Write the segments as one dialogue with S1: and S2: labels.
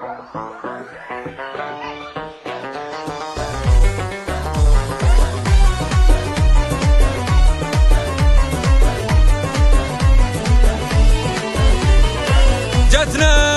S1: جتنا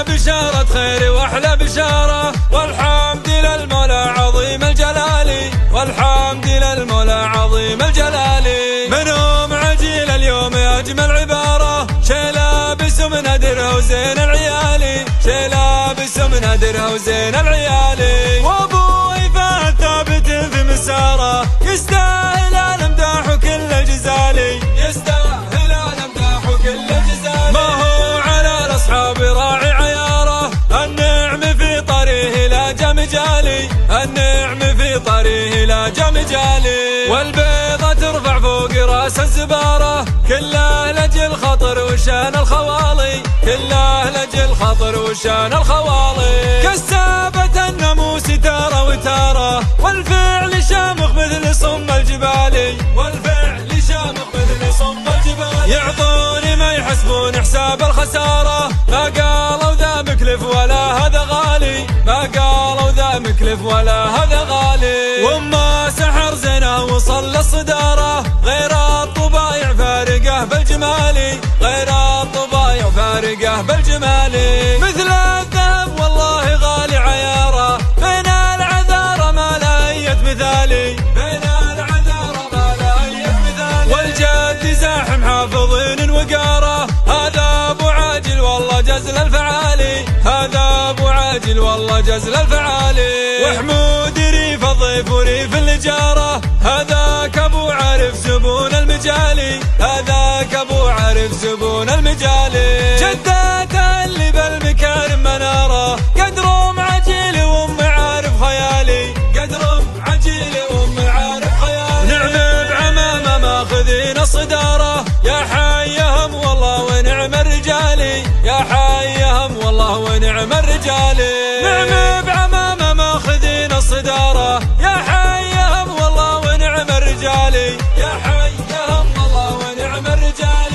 S1: بشارة خير واحلى بشارة، والحمد للمولى عظيم الجلال، والحمد للمولى عظيم الجلال. منهم عجيل اليوم اجمل عبارة، شيلا بسم نادرها وزين العيالي، شيلا بسم نادرها وزين العيالي. وابوي فهد ثابت في مساره، يستاهل الامداح وكل الجزالي، يستاهل الامداح وكل الجزالي. ما هو على الاصحاب راعي عياره، النعم في طريه لا جمجالي، النعم في طريه لا جمجالي. والبيضة ترفع فوق راس الزبارة، كله لجل خطر وشان الخوالي، كله لجل خطر وشان الخوالي. كسابة الناموس تارة وتارة، والفعل شامخ مثل صم الجبال، والفعل شامخ مثل صم الجبال. يعطوني ما يحسبون حساب الخسارة، ما قالوا ذا مكلف ولا هذا غالي، ما قالوا ذا مكلف ولا هذا غالي. وما سحر زينه وصل للصدارة، غير الطبايع فارقه بالجمال، غير الطبايع فارقه بالجمال. مثل الذهب والله غالي عياره، بين العذارى ما لا أية مثالي، بين العذارى ما لا أية مثالي. والجد زاحم حافظين وقاره، هذا ابو عاجل والله جزل الفعالي، هذا ابو عاجل والله جزل الفعالي. وحمود ريف الضيف وريف الجاره، هذاك ابو عارف زبون المجالي، هذاك ابو عارف زبون المجالي. جداته اللي بالمكارم مناره، قدرهم عجيل وام عارف خيالي، قدرهم عجيل وام عارف خيالي. نعم بعمامه ماخذين الصداره، يا حيهم والله ونعم الرجال، يا حيهم والله ونعم الرجال. نعم بعمامه ماخذين الصداره، يا حيهم والله ونعم الرجال، يا حيهم والله ونعم الرجال.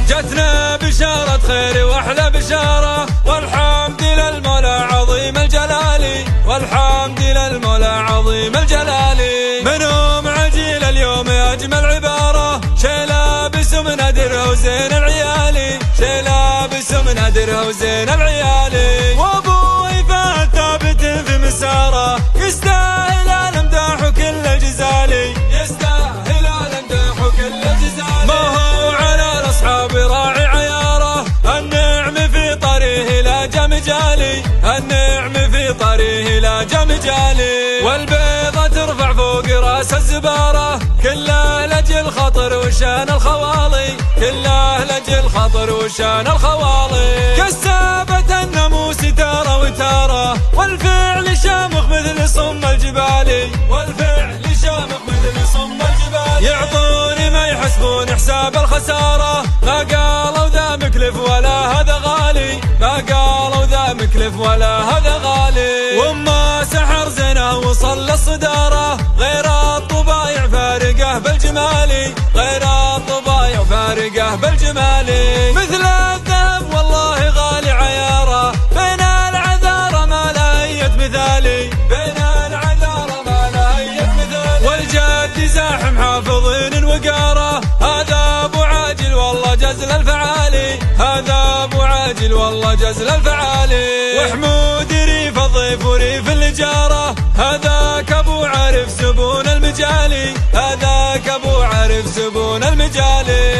S1: جتنا بشارة خير واحلى بشارة، والحمد للمولى عظيم الجلال، والحمد للمولى عظيم الجلال. منهم عجيل اليوم اجمل عبارة، شيلا بسم نادرها وزين العيالي، شيلا بسم نادرها وزين العيالي. وابوي فهد ثابت في مساره، يستاهل الامداح وكل الجزالي، يستاهل الامداح وكل الجزالي. ما هو على الاصحاب راعي عياره، النعم في طريه لا جمجالي، النعم في طريه لا جمجالي. والبيضة ترفع فوق راس الزبارة، كله لجل خطر وشان الخوالي، كله لجل خطر وشان الخوالي. كسابة الناموس تارة وتارة، والفعل شامخ مثل صم الجبال، والفعل شامخ مثل صم الجبال. يعطوني ما يحسبون حساب الخسارة، ما قالوا ذا مكلف ولا هذا غالي، ما قالوا ذا مكلف ولا هذا غالي. وما سحر زينه وصل للصدارة، غير الطبايع فارقه بالجمال، غير الطبايع فارقه بالجمال. مثل الذهب والله غالي عياره، بين العذارى ما لا أية مثالي، بين العذارى ما لا أية مثالي. والجد زاحم حافظين وقاره، هذا ابو عاجل والله جزل الفعالي، هذا ابو عاجل والله جزل الفعالي. وحمود ريف الضيف وريف الجاره، هذاك ابو عارف زبون المجالي، هذاك ابو عارف زبون المجالي.